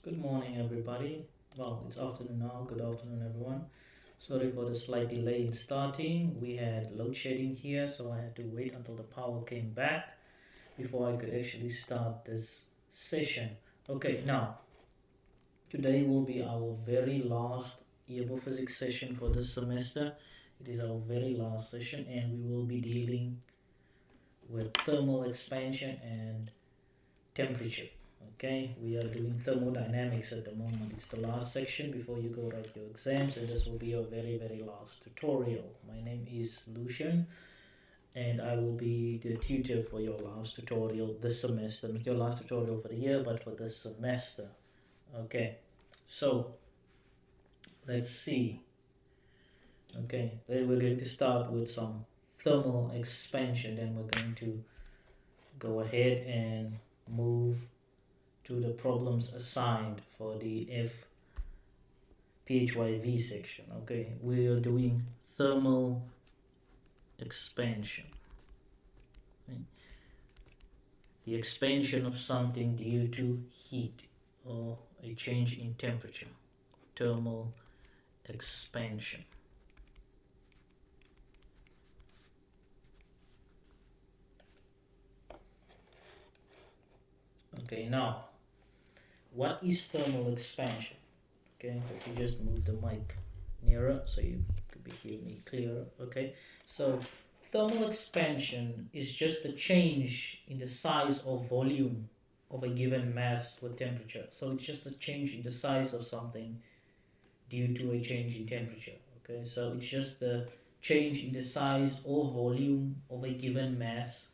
Good morning, everybody. Well, it's afternoon now. Good afternoon, everyone. Sorry for the slight delay in starting. We had load shedding here, so I had to wait until the power came back before I could actually start this session. Okay, now, today will be our very last physics session for this semester. It is our very last session, and we will be dealing with thermal expansion and temperature. Okay, we are doing thermodynamics at the moment. It's the last section before you go write your exams, and this will be your very last tutorial. My name is Lucian, and I will be the tutor for your last tutorial this semester. Not your last tutorial for the year, but for this semester. Okay, so let's see. Okay, then we're going to start with some thermal expansion. Then we're going to go ahead and move to the problems assigned for the PHYV section. Okay, we are doing thermal expansion. Okay. The expansion of something due to heat or a change in temperature. Thermal expansion. Okay, now, what is thermal expansion? Okay, let me just move the mic nearer so you could be hearing me clearer. Okay, so thermal expansion is just a change in the size or volume of a given mass with temperature. So it's just a change in the size of something due to a change in temperature. Okay, so it's just the change in the size or volume of a given mass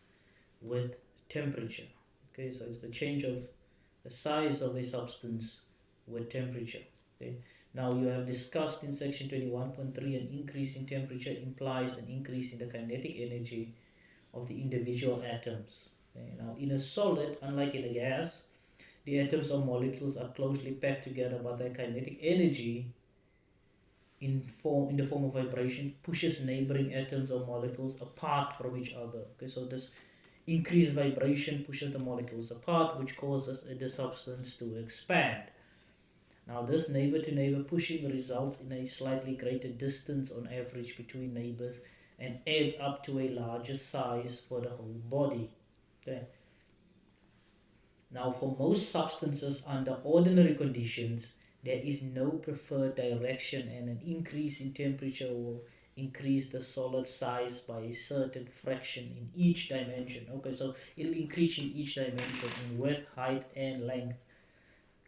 with temperature. Okay, so it's the change of the size of a substance with temperature. Okay. Now you have discussed in section 21.3 an increase in temperature implies an increase in the kinetic energy of the individual atoms. Okay. Now in a solid, unlike in a gas, the atoms or molecules are closely packed together, but their kinetic energy in the form of vibration pushes neighboring atoms or molecules apart from each other. Okay, so this increased vibration pushes the molecules apart, which causes the substance to expand. Now this neighbor to neighbor pushing results in a slightly greater distance on average between neighbors and adds up to a larger size for the whole body. Okay. Now for most substances under ordinary conditions, there is no preferred direction, and an increase in temperature will increase the solid size by a certain fraction in each dimension. Okay, so it'll increase in each dimension in width, height, and length.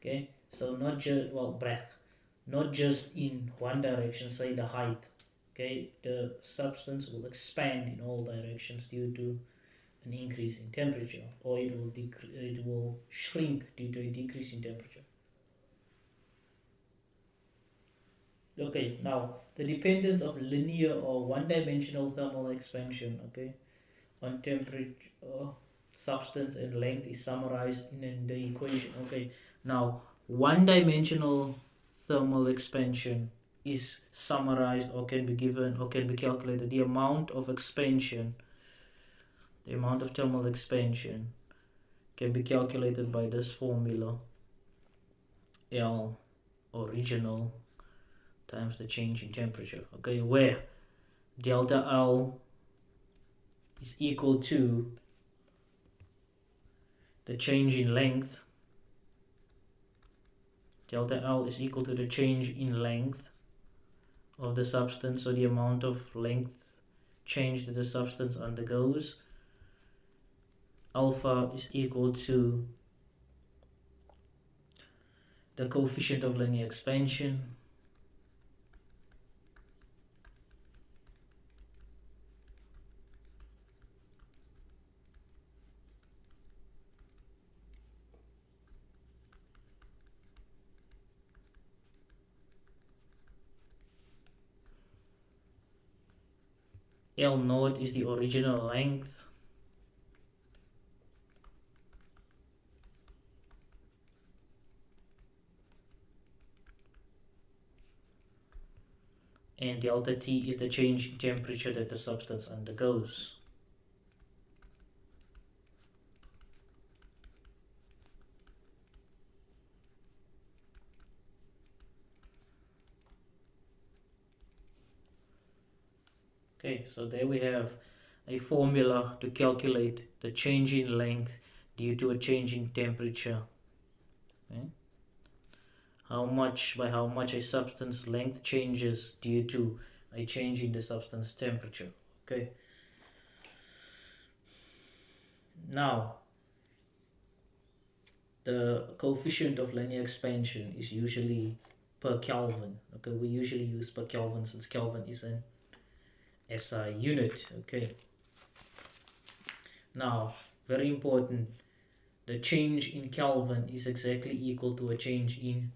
Okay, so not just breadth, not just in one direction, say the height. Okay, the substance will expand in all directions due to an increase in temperature, or it will shrink due to a decrease in temperature. Okay, now the dependence of linear or one-dimensional thermal expansion, okay, on temperature, substance, and length is summarized in the equation. Okay, now one-dimensional thermal expansion is summarized or can be given or can be calculated. The amount of expansion, the amount of thermal expansion can be calculated by this formula: L original times the change in temperature. Okay, where delta L is equal to the change in length. Delta L is equal to the change in length of the substance, so the amount of length change that the substance undergoes. Alpha is equal to the coefficient of linear expansion, L naught is the original length, and delta T is the change in temperature that the substance undergoes. Okay, so there we have a formula to calculate the change in length due to a change in temperature. Okay? By how much a substance length changes due to a change in the substance temperature. Okay. Now, the coefficient of linear expansion is usually per Kelvin. Okay, we usually use per Kelvin since Kelvin is an SI unit. Okay. Now, very important, the change in Kelvin is exactly equal to a change in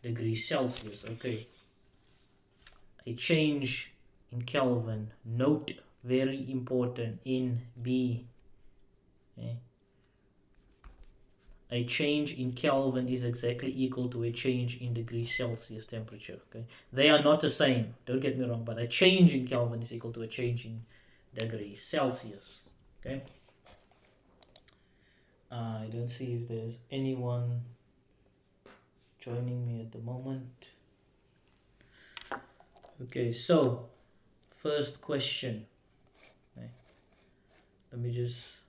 degrees Celsius. Okay, a change in Kelvin, note, very important, in B. Okay. A change in Kelvin is exactly equal to a change in degrees Celsius temperature. Okay, they are not the same, don't get me wrong, but a change in Kelvin is equal to a change in degrees Celsius. Okay, I don't see if there's anyone joining me at the moment. Okay, so first question. Okay. Let me just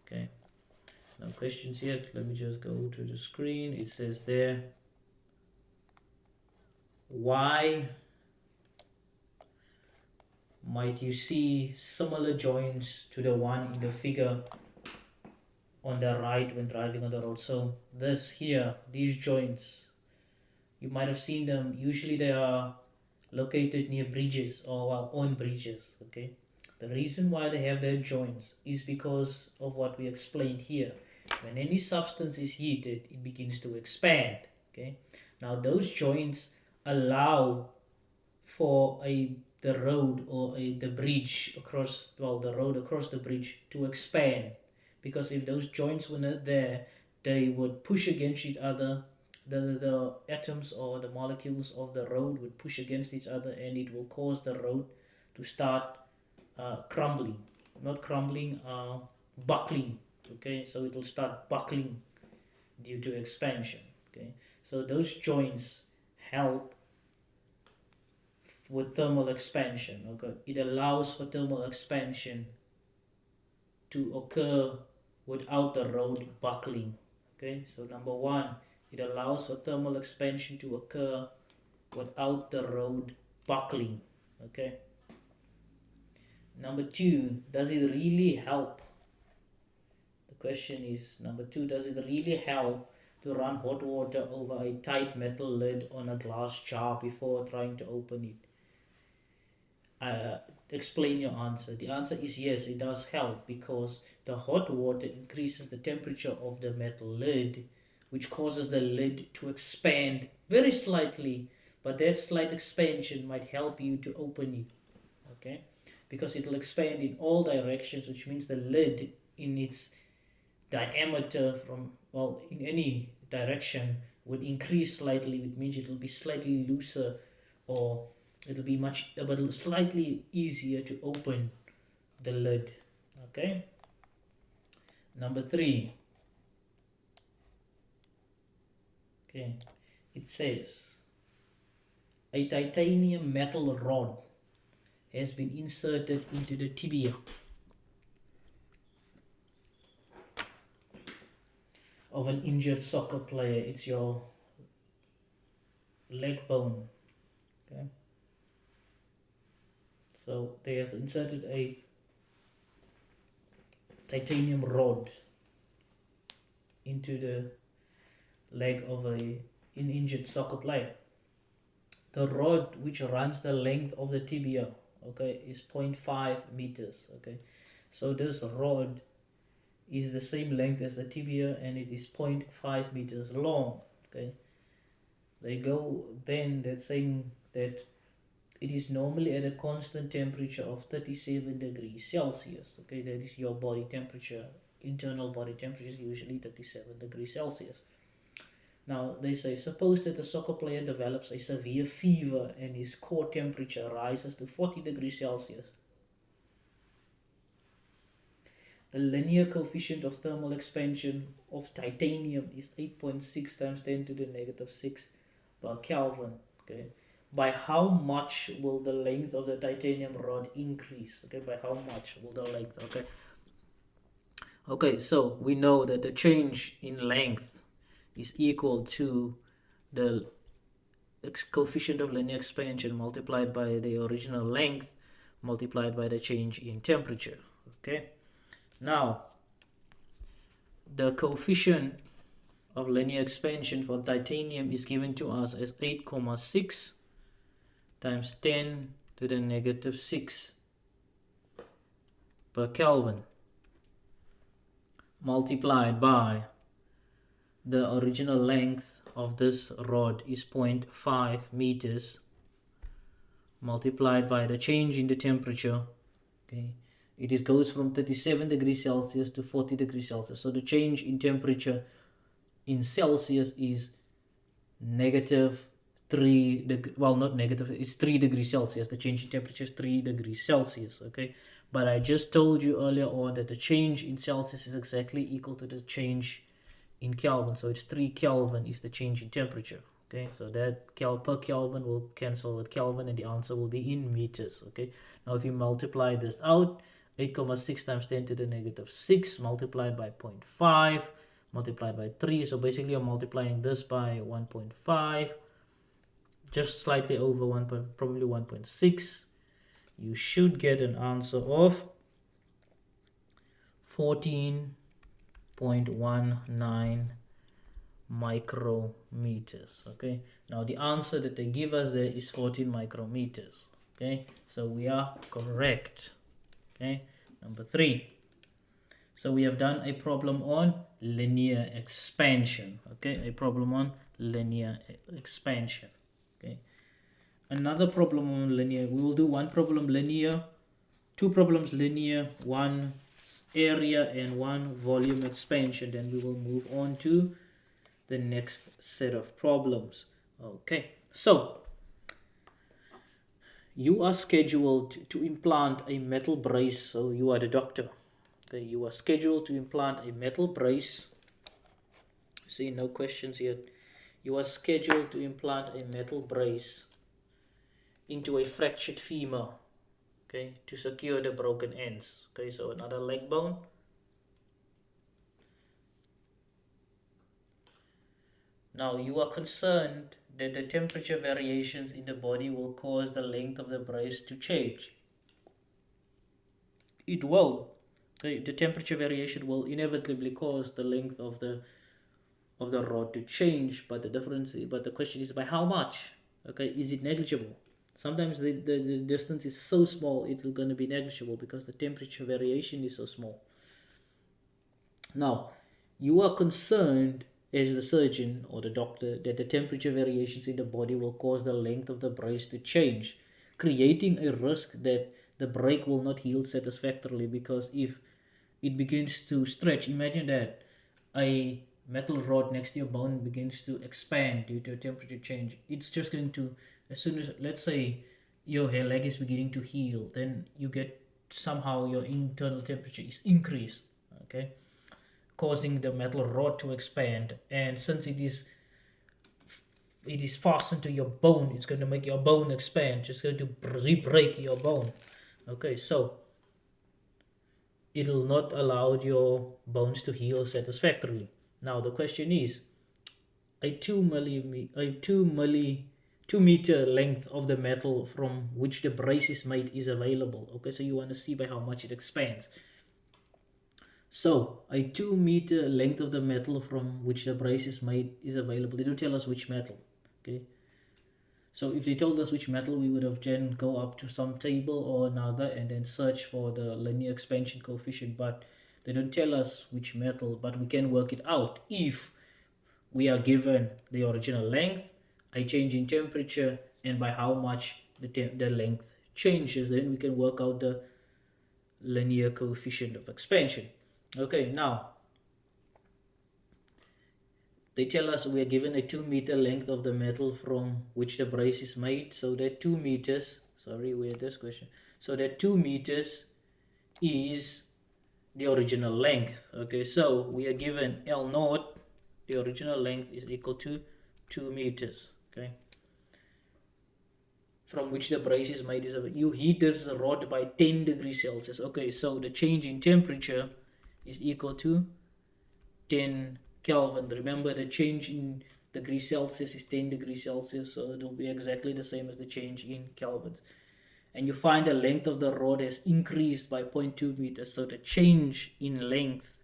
okay, no questions yet. Let me just go to the screen. It says there, why might you see similar joints to the one in the figure on the right when driving on the road? So this here, these joints, you might have seen them. Usually they are located near bridges or well, on bridges. Okay, the reason why they have their joints is because of what we explained here. When any substance is heated, it begins to expand. Okay, now those joints allow for the road or the bridge across, well, the road across the bridge to expand, because if those joints were not there, they would push against each other. The atoms or the molecules of the road would push against each other, and it will cause the road to start crumbling, not crumbling, buckling. Okay, so it will start buckling due to expansion. Okay, so those joints help with thermal expansion. Okay, it allows for thermal expansion to occur without the road buckling. Okay, so number one, it allows for thermal expansion to occur without the road buckling. Okay, number two, does it really help? The question is, number two, does it really help to run hot water over a tight metal lid on a glass jar before trying to open it? Explain your answer. The answer is yes, it does help, because the hot water increases the temperature of the metal lid, which causes the lid to expand very slightly, but that slight expansion might help you to open it. Okay, because it will expand in all directions, which means the lid in its diameter from, well, in any direction would increase slightly, which means it will be slightly looser, or it'll be but slightly easier to open the lid. Okay, number three. Okay, it says a titanium metal rod has been inserted into the tibia of an injured soccer player. It's your leg bone. Okay, so they have inserted a titanium rod into the leg of an injured soccer player. The rod, which runs the length of the tibia, okay, is 0.5 meters. Okay, so this rod is the same length as the tibia, and it is 0.5 meters long. Okay, they go then that saying that it is normally at a constant temperature of 37 degrees Celsius. Okay, that is your body temperature. Internal body temperature is usually 37 degrees Celsius. Now, they say, suppose that the soccer player develops a severe fever and his core temperature rises to 40 degrees Celsius. The linear coefficient of thermal expansion of titanium is 8.6 times 10 to the negative 6 per Kelvin. Okay, by how much will the length of the titanium rod increase? Okay, by how much will the length? Okay, so we know that the change in length is equal to the coefficient of linear expansion multiplied by the original length multiplied by the change in temperature. Okay, now the coefficient of linear expansion for titanium is given to us as 8,6 times 10 to the negative 6 per Kelvin multiplied by the original length of this rod is 0.5 meters multiplied by the change in the temperature. Okay, it goes from 37 degrees Celsius to 40 degrees Celsius. So the change in temperature in Celsius is negative 3 well, not negative, it's 3 degrees Celsius. The change in temperature is 3 degrees Celsius. Okay, but I just told you earlier on that the change in Celsius is exactly equal to the change in Kelvin. So it's 3 Kelvin is the change in temperature. Okay, so that per Kelvin will cancel with Kelvin and the answer will be in meters. Okay, now if you multiply this out, 8,6 times 10 to the negative 6 multiplied by 0.5 multiplied by 3. So basically you're multiplying this by 1.5, just slightly over 1, probably 1.6. You should get an answer of 14.19 micrometers. Okay, now the answer that they give us there is 14 micrometers. Okay, so we are correct. Okay, number 3. So we have done a problem on linear expansion. Okay, a problem on linear expansion. Okay, another problem on linear. We will do one problem linear, two problems linear, one area, and one volume expansion. Then we will move on to the next set of problems. Okay, so you are scheduled to implant a metal brace. So you are the doctor. Okay, you are scheduled to implant a metal brace. See, no questions yet. You are scheduled to implant a metal brace into a fractured femur, okay, to secure the broken ends. Okay, so another leg bone. Now you are concerned that the temperature variations in the body will cause the length of the brace to change. It will. Okay, the temperature variation will inevitably cause the length of the rod to change, but the question is by how much? Okay, is it negligible? Sometimes the distance is so small it's going to be negligible because the temperature variation is so small. Now, you are concerned as the surgeon or the doctor that the temperature variations in the body will cause the length of the brace to change, creating a risk that the break will not heal satisfactorily, because if it begins to stretch, imagine that a metal rod next to your bone begins to expand due to a temperature change. It's just going to, as soon as, let's say your leg is beginning to heal, then you get somehow your internal temperature is increased, okay, causing the metal rod to expand. And since it is fastened to your bone, it's going to make your bone expand. It's going to re-break your bone. Okay, so it will not allow your bones to heal satisfactorily. Now the question is, a 2 meter length of the metal from which the brace is made is available. Okay, so you want to see by how much it expands. So a 2 meter length of the metal from which the brace is made is available. They don't tell us which metal. Okay, so if they told us which metal, we would have then go up to some table or another and then search for the linear expansion coefficient, but they don't tell us which metal. But we can work it out. If we are given the original length, a change in temperature, and by how much the length changes, then we can work out the linear coefficient of expansion. Okay, now they tell us we are given a 2 meter length of the metal from which the brace is made. So that 2 meters, sorry, we had this question. So that 2 meters is the original length. Okay, so we are given L naught, the original length is equal to 2 meters. okay, from which the brace is made is you heat this rod by 10 degrees Celsius. Okay, so the change in temperature is equal to 10 Kelvin. Remember, the change in degrees Celsius is 10 degrees Celsius, so it will be exactly the same as the change in kelvins. And you find the length of the rod has increased by 0.2 meters, so the change in length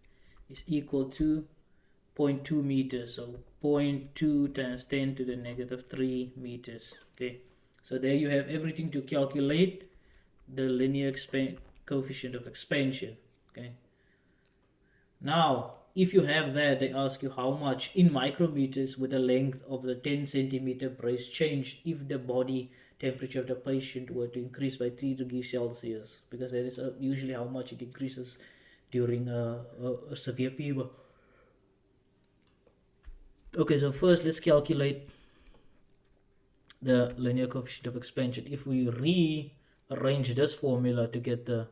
is equal to 0.2 meters, so 0.2 times 10 to the negative 3 meters. Okay, so there you have everything to calculate the linear coefficient of expansion. Okay, now if you have that, they ask you how much in micrometers would the length of the 10 centimeter brace change if the body temperature of the patient were to increase by 3 degrees Celsius, because that is usually how much it increases during a severe fever. Okay, so first let's calculate the linear coefficient of expansion. If we rearrange this formula to get the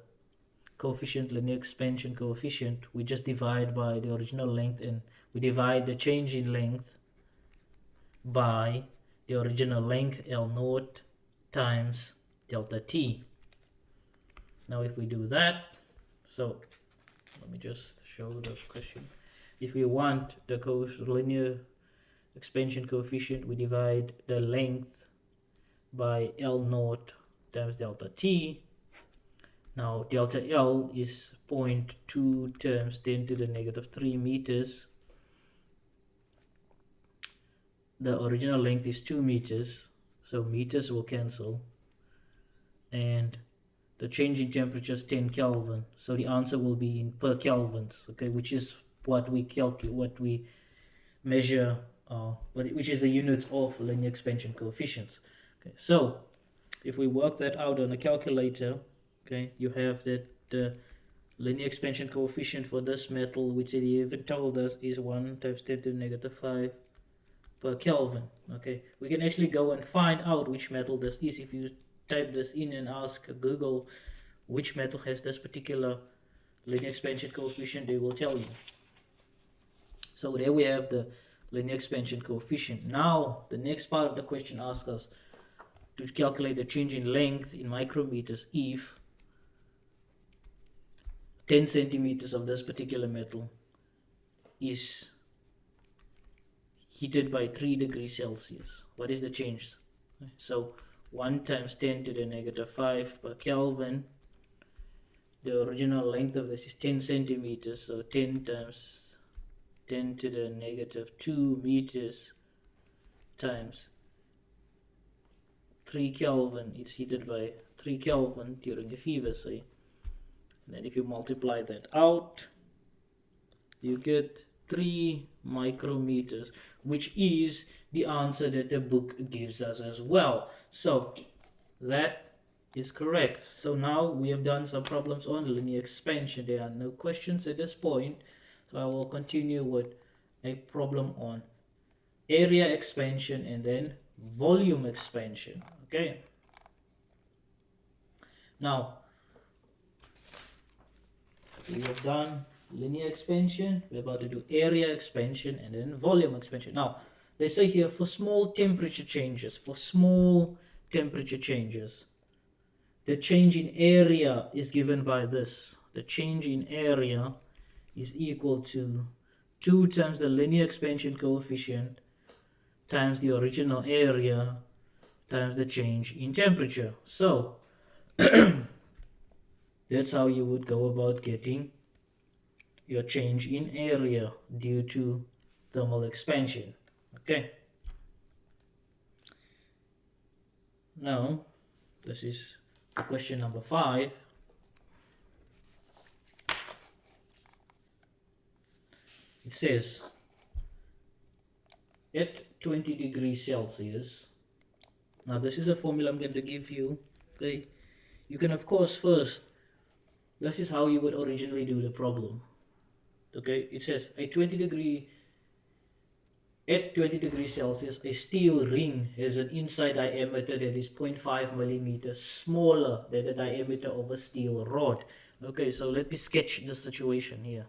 coefficient, linear expansion coefficient, we just divide by the original length, and we divide the change in length by the original length, L naught, times delta t. Now if we do that, so let me just show the question. If we want the linear expansion coefficient, we divide the length by L naught times delta t. Now delta L is 0.2 times 10 to the negative 3 meters. The original length is 2 meters, so meters will cancel, and the change in temperature is 10 Kelvin, so the answer will be in per kelvins, okay, which is what we calculate, what we measure, which is the units of linear expansion coefficients. Okay, so if we work that out on a calculator, okay, you have that the linear expansion coefficient for this metal, which they even told us is 1 times 10 to the negative 5 per Kelvin. Okay, we can actually go and find out which metal this is. If you type this in and ask Google which metal has this particular linear expansion coefficient, they will tell you. So there we have the linear expansion coefficient. Now the next part of the question asks us to calculate the change in length in micrometers if 10 centimeters of this particular metal is heated by 3 degrees Celsius. What is the change? So 1 times 10 to the negative 5 per Kelvin. The original length of this is 10 centimeters, so 10 times 10 to the negative 2 meters times 3 Kelvin. It's heated by 3 Kelvin during the fever, say. And then if you multiply that out, you get 3 micrometers, which is the answer that the book gives us as well. So that is correct. So now we have done some problems on linear expansion. There are no questions at this point, so I will continue with a problem on area expansion and then volume expansion. Okay, now we have done linear expansion, we're about to do area expansion and then volume expansion. Now they say here for small temperature changes, the change in area is given by this. The change in area is equal to 2 times the linear expansion coefficient times the original area times the change in temperature. So that's how you would go about getting your change in area due to thermal expansion. Okay, now this is question number 5. It says at 20 degrees Celsius, now this is a formula I'm going to give you. Okay, you can of course first, this is how you would originally do the problem. Okay, it says at 20 degrees Celsius, a steel ring has an inside diameter that is 0.5 millimeters smaller than the diameter of a steel rod. Okay, so let me sketch the situation here.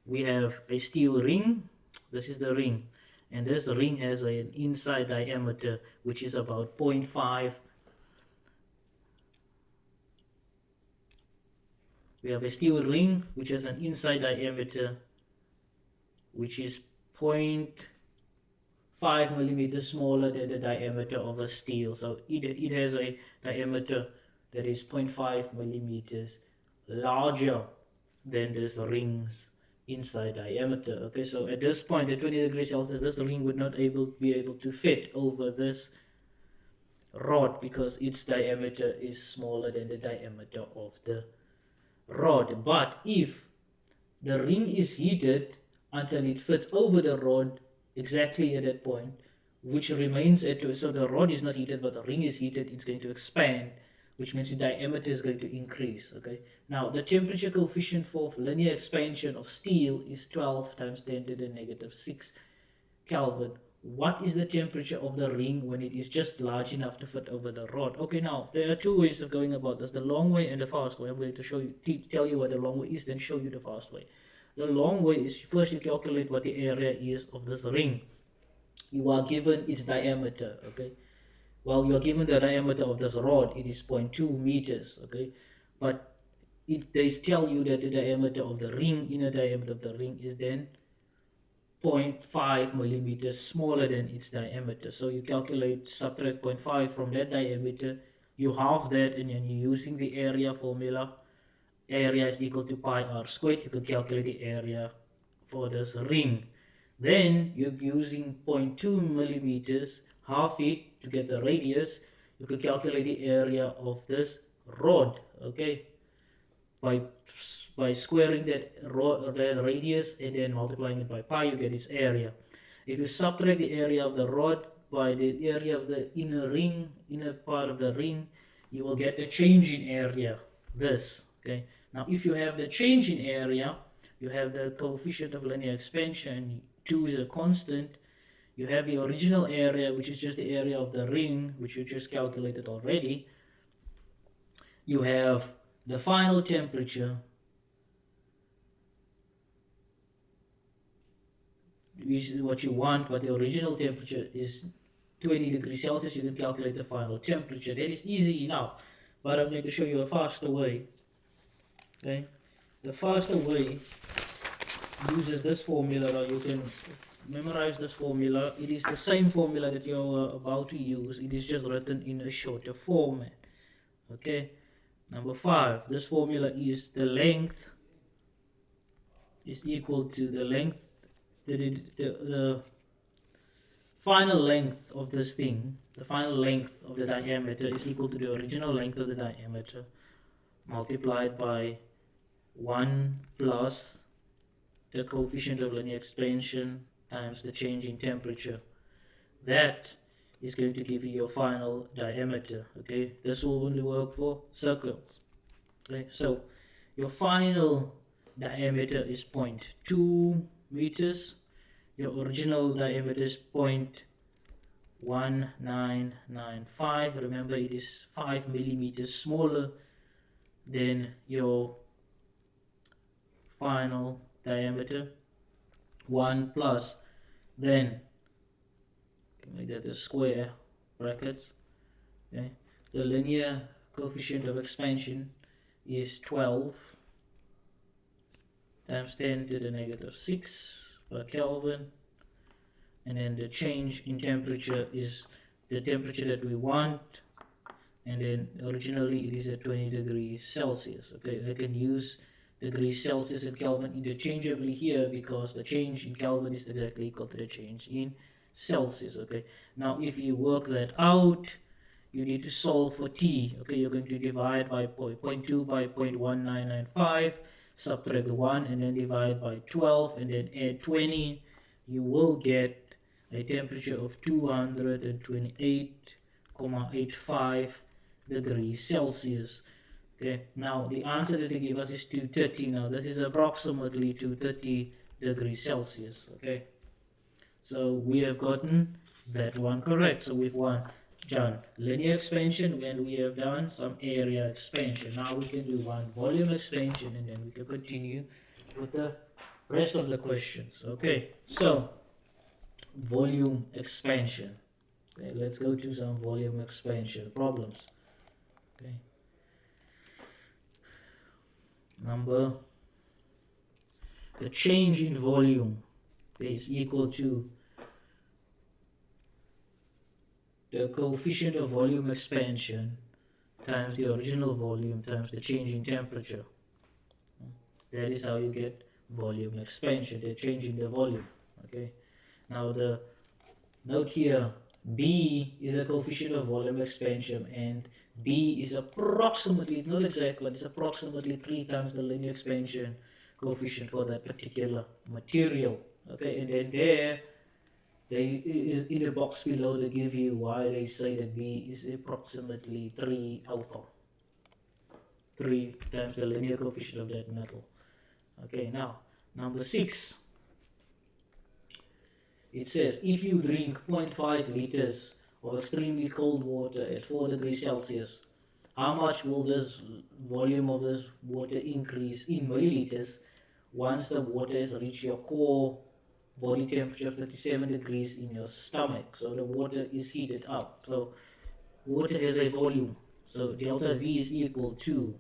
We have a steel ring, this is the ring, and this ring has an inside diameter which is about 0.5. We have a steel ring which has an inside diameter which is 0.5 millimeters smaller than the diameter of a steel. So it has a diameter that is 0.5 millimeters larger than this ring's inside diameter. Okay, so at this point at 20 degrees Celsius, this ring would not be able to fit over this rod because its diameter is smaller than the diameter of the rod. But if the ring is heated until it fits over the rod exactly at that point, which remains at, so the rod is not heated but the ring is heated, it's going to expand, which means the diameter is going to increase. Okay, now the temperature coefficient for linear expansion of steel is 12 times 10 to the negative 6 Kelvin. What is the temperature of the ring when it is just large enough to fit over the rod? Okay, now there are two ways of going about this, the long way and the fast way. I'm going to show you, tell you what the long way is, then show you the fast way. The long way is first you calculate what the area is of this ring. You are given its diameter, okay? Well, you are given the diameter of this rod, it is 0.2 meters, okay? But they tell you that the diameter of the ring, inner diameter of the ring, is then 0.5 millimeters smaller than its diameter. So you calculate, subtract 0.5 from that diameter, you halve that, and then you're using the area formula. Area is equal to pi r squared. You can calculate the area for this ring. Then you're using 0.2 millimeters, half it to get the radius. You can calculate the area of this rod, okay, by squaring that radius and then multiplying it by pi, you get its area. If you subtract the area of the rod by the area of the inner part of the ring, you will get the change in area, this. Okay, now if you have the change in area, you have the coefficient of linear expansion, 2 is a constant. You have the original area, which is just the area of the ring, which you just calculated already. You have the final temperature, which is what you want, but the original temperature is 20 degrees Celsius. You can calculate the final temperature. That is easy enough, but I'm going to show you a faster way. Okay, the faster way uses this formula, or you can memorize this formula. It is the same formula that you're about to use, it is just written in a shorter format. Okay, number 5, this formula is the length is equal to the length, the final length of this thing, the final length of the diameter is equal to the original length of the diameter multiplied by 1 plus the coefficient of linear expansion times the change in temperature. That is going to give you your final diameter. Okay, this will only work for circles. Okay, so your final diameter is 0.2 meters. Your original diameter is 0.1995. Remember, it is 5 millimeters smaller than your final diameter. 1 plus, then make that the square brackets. Okay, the linear coefficient of expansion is 12 times 10 to the negative 6 per Kelvin, and then the change in temperature is the temperature that we want, and then originally it is at 20 degrees Celsius. Okay, I can use degrees Celsius and Kelvin interchangeably here because the change in Kelvin is exactly equal to the change in Celsius. Okay, now if you work that out, you need to solve for t. Okay, you're going to divide by 0.2 by 0.1995, subtract 1, and then divide by 12, and then add 20. You will get a temperature of 228.85 degrees Celsius. Okay, now the answer that they give us is 230. Now this is approximately 230 degrees Celsius. Okay, so we have gotten that one correct. So we've done linear expansion, and we have done some area expansion. Now we can do one volume expansion, and then we can continue with the rest of the questions. Okay, so volume expansion. Okay, let's go to some volume expansion problems. Okay. The change in volume is equal to the coefficient of volume expansion times the original volume times the change in temperature. That is how you get volume expansion, the change in the volume. Okay. Now the note here, B is a coefficient of volume expansion, and B is approximately, it's not exact, but it's approximately 3 times the linear expansion coefficient for that particular material. Okay, and then they is in the box below they give you why they say that B is approximately 3 alpha. 3 times the linear coefficient of that metal. Okay, now number 6. It says if you drink 0.5 liters of extremely cold water at 4 degrees Celsius, how much will this volume of this water increase in milliliters once the water has reached your core body temperature of 37 degrees in your stomach? So the water is heated up. So water has a volume. So delta V is equal to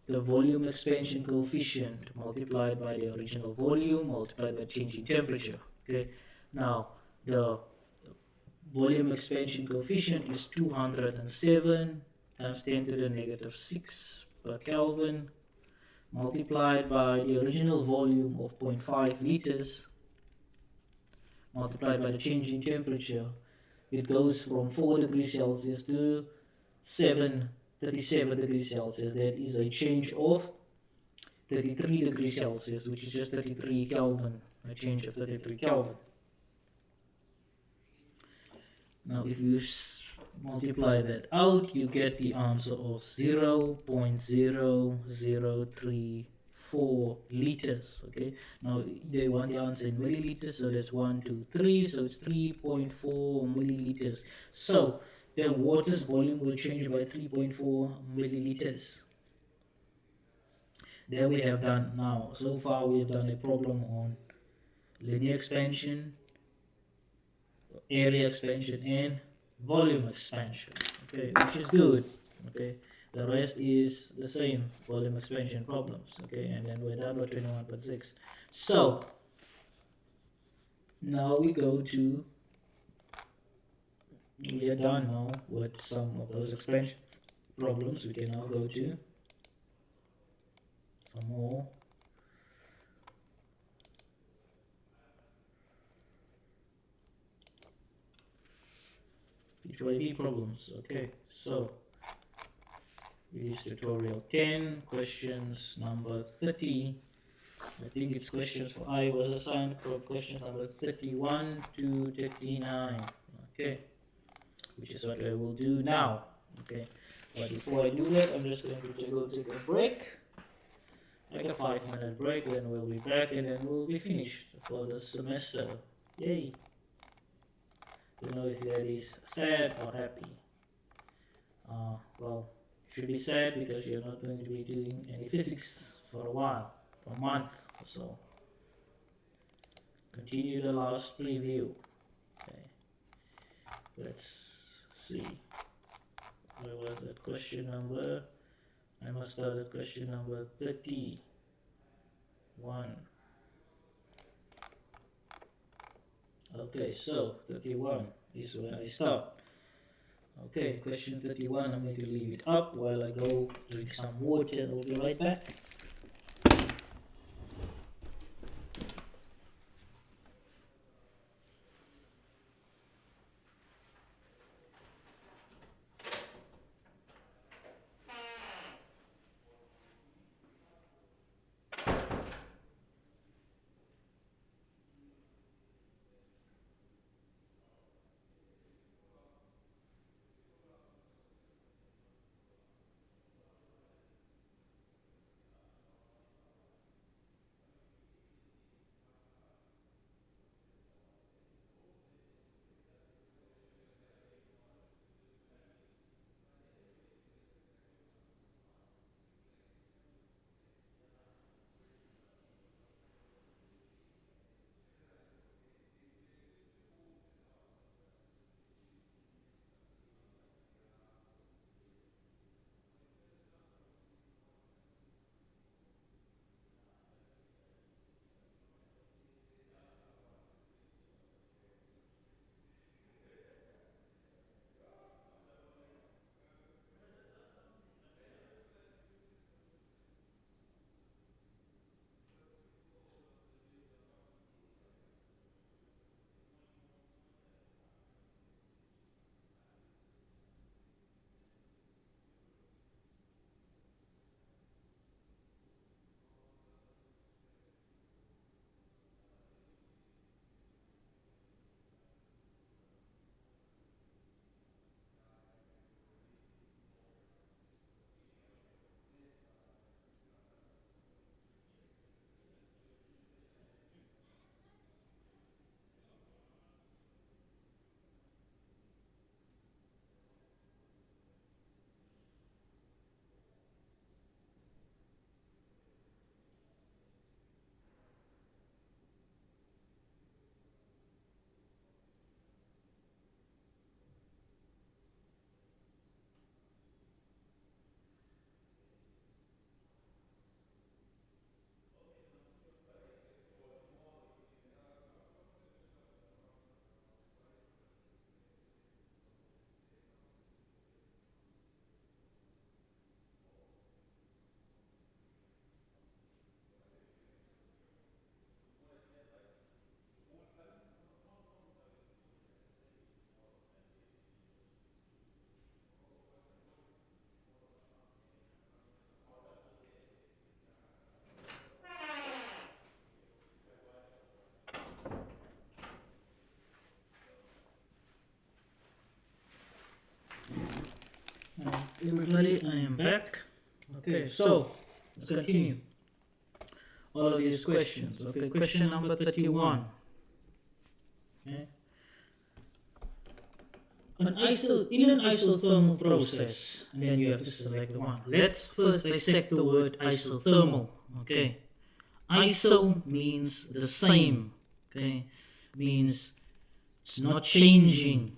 the volume expansion coefficient multiplied by the original volume multiplied by changing temperature. Okay. Now the volume expansion coefficient is 207 times 10 to the negative 6 per Kelvin multiplied by the original volume of 0.5 liters multiplied by the change in temperature. It goes from 4 degrees Celsius to 37 degrees Celsius. That is a change of 33 degrees Celsius, which is just 33 Kelvin, a change of 33 Kelvin. Now if you multiply that out, you get the answer of 0.0034 liters. Okay, now they want the answer in milliliters, so that's 1, 2, 3, so it's 3.4 milliliters. So the water's volume will change by 3.4 milliliters. There we have done now. So far we have done a problem on linear expansion, area expansion, and volume expansion. Okay, which is good. Okay, the rest is the same volume expansion problems. Okay, and then we're done with 21.6. So now we are done now with some of those expansion problems. We can now go to some more HYD problems. Okay, so it is tutorial 10, questions number 30. I think it's questions for I was assigned for questions number 31 to 39. Okay, which is what I will do now. Okay, but before I do that, I'm just going to go take a break, like a 5-minute break, then we'll be back and then we'll be finished for the semester. Yay! Don't know if that is sad or happy. Well, should be sad because you're not going to be doing any physics for a while, for a month or so. Continue the last preview. Okay, let's see. Where was that question number? I must start at question number 31. Okay, so 31 is where I start. Okay, question 31, I'm going to leave it up while I go drink some water. I'll be right back. Everybody, I am back. Okay, so let's continue all of these questions. Okay, question number 31. Okay. In an isothermal process, and then you have to select the one. Let's first dissect the word isothermal. Okay, iso means the same. Okay, means it's not changing.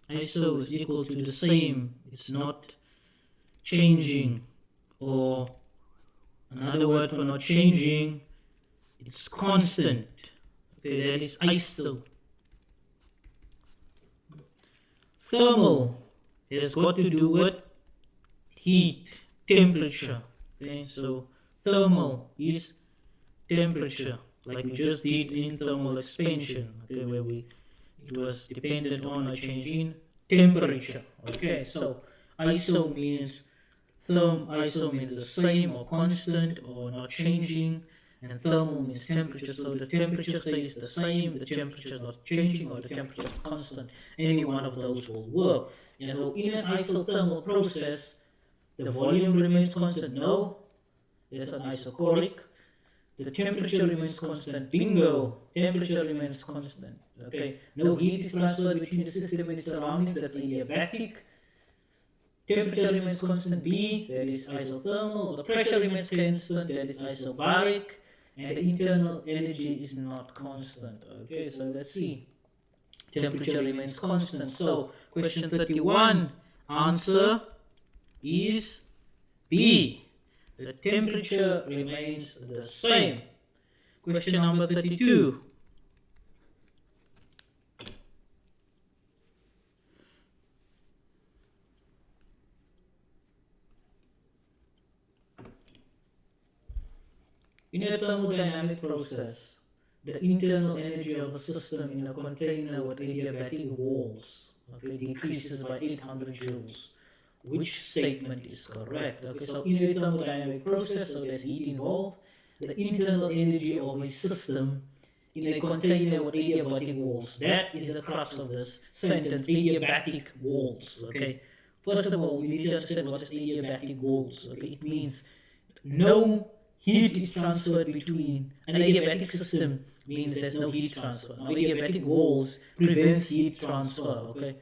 Iso is equal to the same. It's not changing. Or another word for not changing, it's constant. Okay, that is iso. Thermal has got to do with heat, temperature. Okay, so thermal is temperature, like we just did in thermal expansion. Okay, where it was dependent on a change in temperature. Okay, so iso means iso means the same or constant or not changing, and thermal means temperature. So the temperature stays the same, the temperature is not changing, or the temperature is constant. Any one of those will work. And so in an isothermal process, the volume remains constant. No, there's an isochoric. The temperature remains constant. Bingo! Temperature remains constant. Okay. No heat is transferred between the system and its surroundings. That's adiabatic. Temperature remains constant. B, that is isothermal. The pressure remains constant. That is isobaric. And the internal energy is not constant. Okay, so let's see. Temperature remains constant. So, question 31, answer is B. The temperature remains the same. Question number 32. In a thermodynamic process, the internal energy of a system in a container with adiabatic walls, okay, decreases by 800 joules. Which statement is correct? Okay, so in a thermodynamic process, so there's heat involved, the internal energy of a system in a container with adiabatic walls. That is the crux of this sentence, adiabatic walls. Okay, first of all, you need to understand what is adiabatic walls. Okay, it means no heat is transferred between an adiabatic system. Means there's no heat transfer. Now, adiabatic walls prevents heat transfer. Okay.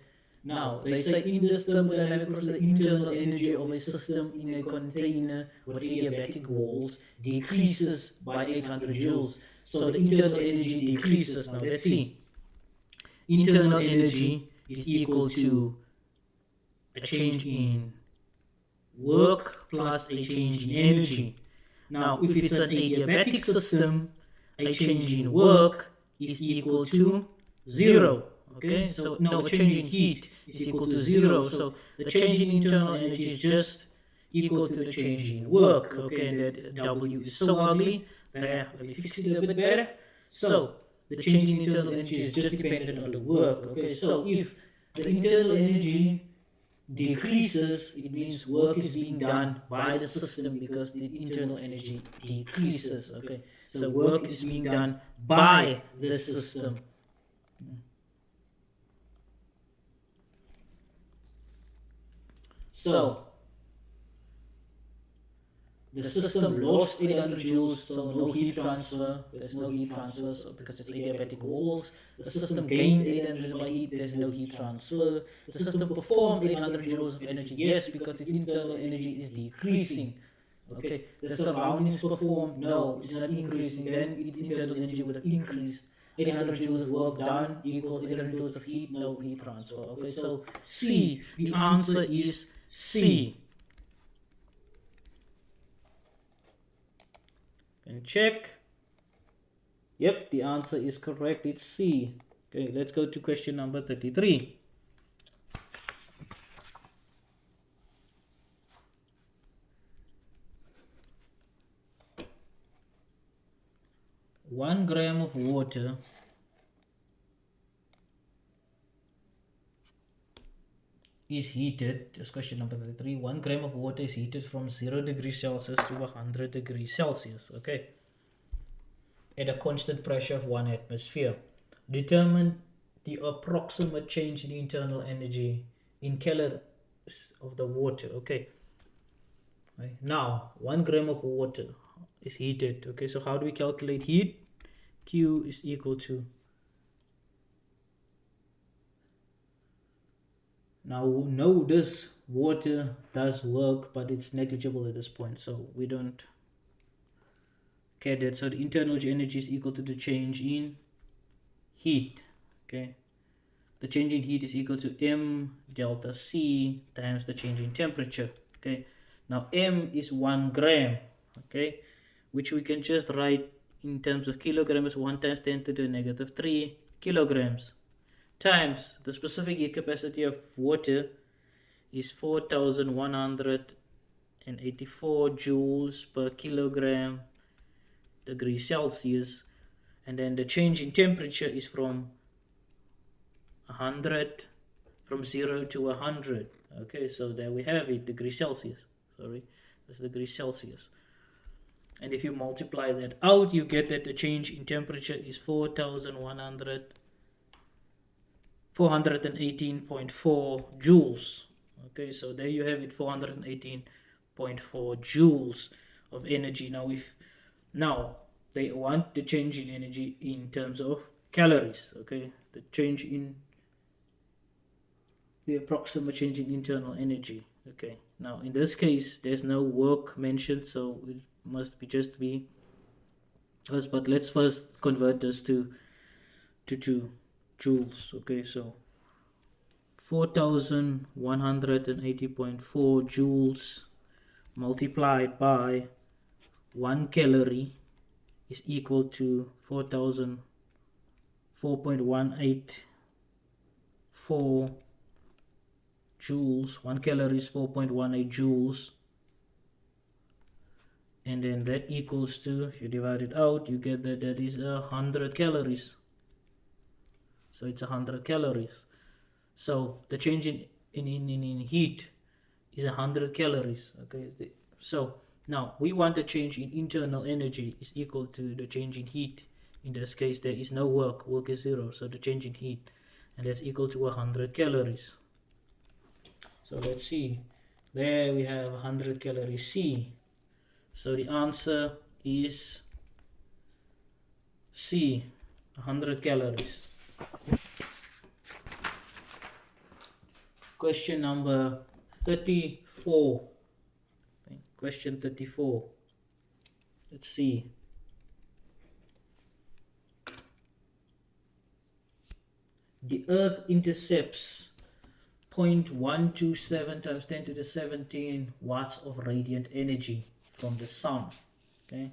Now, they say in this thermodynamic process, the internal energy of a system in a container with adiabatic walls decreases by 800 joules. So the internal energy decreases. Now, let's see. Internal energy is equal to a change in work plus a change in energy. Now, if it's an adiabatic system, a change in work is equal to 0. Okay, so no, a change in heat is equal to 0. So the change in internal energy is just equal to the change in work. Okay, and that W is so ugly. There, let me fix it a bit better. So the change in internal energy is just dependent on the work. Okay, so if the internal energy decreases, it means work is being done by the system because the internal energy decreases. Okay, so work is being done by the system. So the system lost 800 joules, so no heat transfer. There's no heat transfer, so because it's adiabatic walls. The system gained 800 joules by heat. There's no heat transfer. The system performed 800 joules of energy. Yes, because its internal energy is decreasing. Okay, the surroundings performed. No, it's not increasing. Then its internal energy would have increased. 800 joules of work done equals 800 joules of heat. No heat transfer. Okay, so C. The answer is C. And check. Yep, the answer is correct. It's C. Okay, let's go to question number 33. One gram of water is heated. That's question number 33. 1 gram of water is heated from 0 degrees Celsius to 100 degrees Celsius. Okay. At a constant pressure of 1 atmosphere. Determine the approximate change in internal energy in of the water. Okay, right. Now 1 gram of water is heated. Okay, so how do we calculate heat? Q is equal to, now this water does work, but it's negligible at this point, so we don't care that. So the internal energy is equal to the change in heat. Okay, the change in heat is equal to m delta C times the change in temperature. Okay, now m is 1 gram. Okay, which we can just write in terms of kilograms, 1 times 10 to the negative 3 kilograms, times the specific heat capacity of water is 4,184 joules per kilogram degrees Celsius, and then the change in temperature is from 0 to 100. Okay, so there we have it, degrees Celsius. Sorry, that's degrees Celsius. And if you multiply that out, you get that the change in temperature is 418.4 joules. Okay, so there you have it, 418.4 joules of energy. Now they want the change in energy in terms of calories. Okay, the change in the approximate change in internal energy. Okay, now in this case there's no work mentioned, so it must just be us, but let's first convert this to joules. Okay, so 4,180.4 joules multiplied by 1 calorie is equal to 4.184 joules. 1 calorie is 4.18 joules, and then that equals to, if you divide it out, you get that is 100 calories. So it's 100 calories. So the change in heat is 100 calories. Okay, so now we want the change in internal energy is equal to the change in heat. In this case there is no work is 0, so the change in heat, and that's equal to 100 calories. So let's see, there we have 100 calories C. So the answer is C, 100 calories. Question number 34. Question 34. Let's see. The Earth intercepts 0.127 times 10 to the 17 watts of radiant energy from the sun. Okay.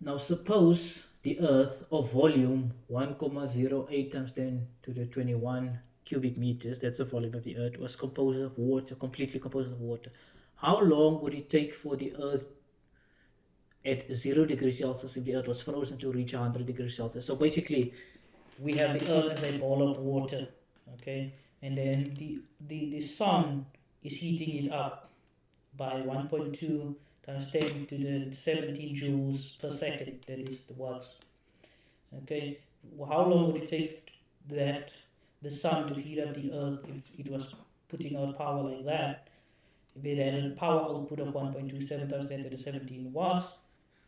Now suppose the Earth of volume 1,08 times 10 to the 21 cubic meters, that's the volume of the Earth, was composed of water, completely composed of water. How long would it take for the Earth at 0 degrees Celsius if the Earth was frozen to reach 100 degrees Celsius? So basically, we have the Earth as a ball of water, okay, and then the sun is heating it up by 1.2 times 10 to the 17 joules per second, that is the watts. Okay, how long would it take that the sun to heat up the Earth if it was putting out power like that? If it had a power output of 1.27 times 10 to the 17 watts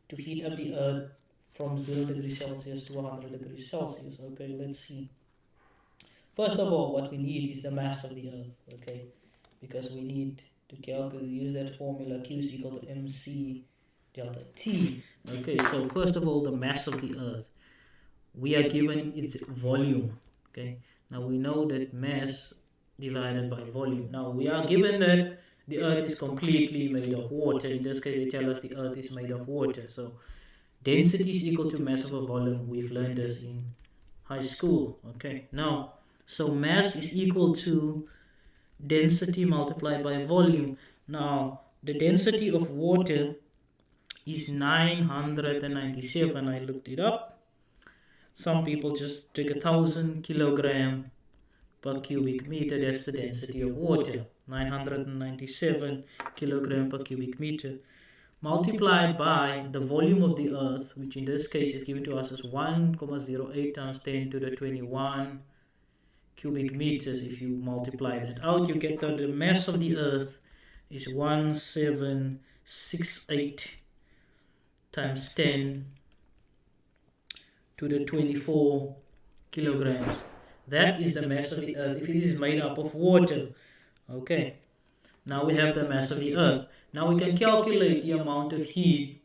to heat up the Earth from 0 degrees Celsius to 100 degrees Celsius. Okay, let's see. First of all, what we need is the mass of the Earth, okay, because we need to calculate, use that formula, Q is equal to mc delta T. Okay, so first of all, the mass of the Earth. We are given its volume, okay. Now we know that mass divided by volume. Now we are given that the Earth is completely made of water. In this case, they tell us the Earth is made of water. So density is equal to mass over volume. We've learned this in high school, okay. Now, so mass is equal to density multiplied by volume. Now, the density of water is 997. I looked it up. Some people just take 1,000 kilogram per cubic meter. That's the density of water. 997 kilogram per cubic meter. Multiplied by the volume of the Earth, which in this case is given to us as 1,08 times 10 to the 21 cubic meters. If you multiply that out, you get that the mass of the Earth is 1768 times 10 to the 24 kilograms. That is the mass of the Earth if it is made up of water. Okay, now we have the mass of the Earth. Now we can calculate the amount of heat,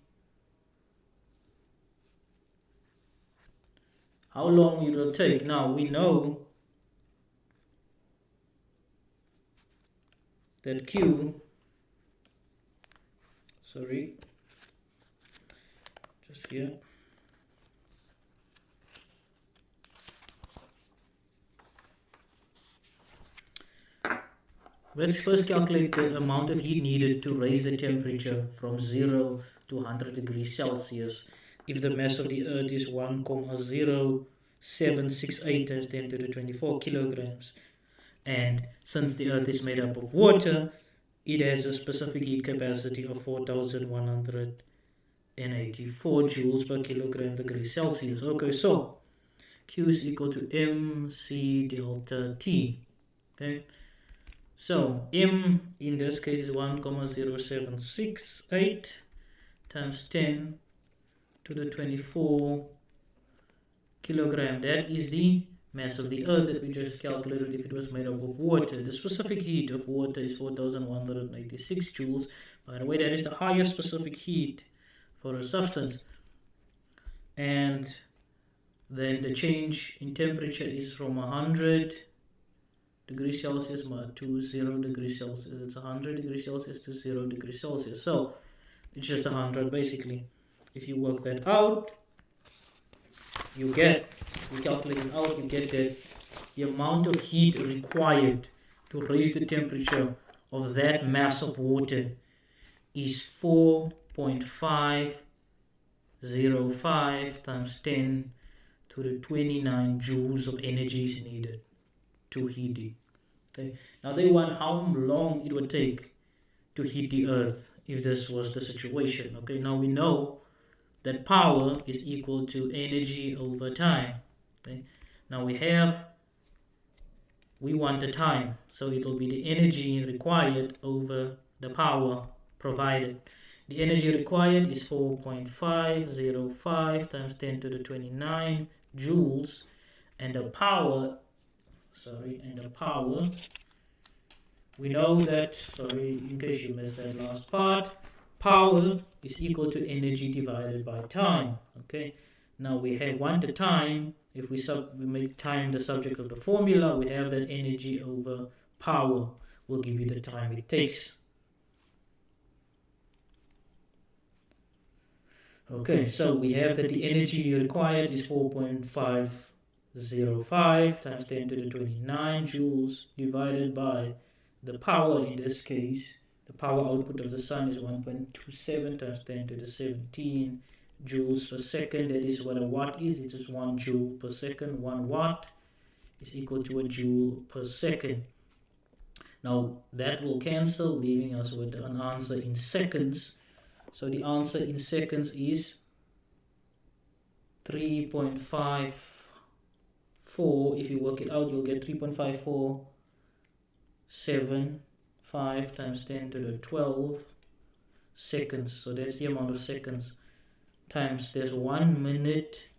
how long it will take. Now we know that Q, just here, let's first calculate the amount of heat needed to raise the temperature from 0 to 100 degrees Celsius if the mass of the Earth is 1,0768 times 10 to the 24 kilograms. And since the Earth is made up of water, it has a specific heat capacity of 4,184 joules per kilogram degrees Celsius. Okay, so Q is equal to mc delta T. Okay, so M in this case is 1,0768 times 10 to the 24 kilogram. That is the mass of the Earth that we just calculated if it was made up of water. The specific heat of water is 4,186 joules. By the way, that is the highest specific heat for a substance. And then the change in temperature is from 100 degrees Celsius to 0 degrees Celsius. It's 100 degrees Celsius to 0 degrees Celsius. So it's just 100 basically. If you work that out, you calculate it out, you get that the amount of heat required to raise the temperature of that mass of water is 4.505 times 10 to the 29 joules of energy is needed to heat it. Okay. Now they want how long it would take to heat the Earth if this was the situation. Okay, now we know that power is equal to energy over time. Okay, now we want the time, so it will be the energy required over the power provided. The energy required is 4.505 times 10 to the 29 joules, and the power, we know that, in case you missed that last part, power is equal to energy divided by time. Okay, now we want the time. If we make time the subject of the formula, we have that energy over power will give you the time it takes. Okay, so we have that the energy required is 4.505 times 10 to the 29 joules divided by the power. In this case, the power output of the sun is 1.27 times 10 to the 17 joules per second. That is what a watt is. It is 1 joule per second. 1 watt is equal to a joule per second. Now that will cancel, leaving us with an answer in seconds. So the answer in seconds is 3.54. If you work it out, you'll get 3.5475 times 10 to the 12 seconds. So that's the amount of seconds. Times there's 1 minute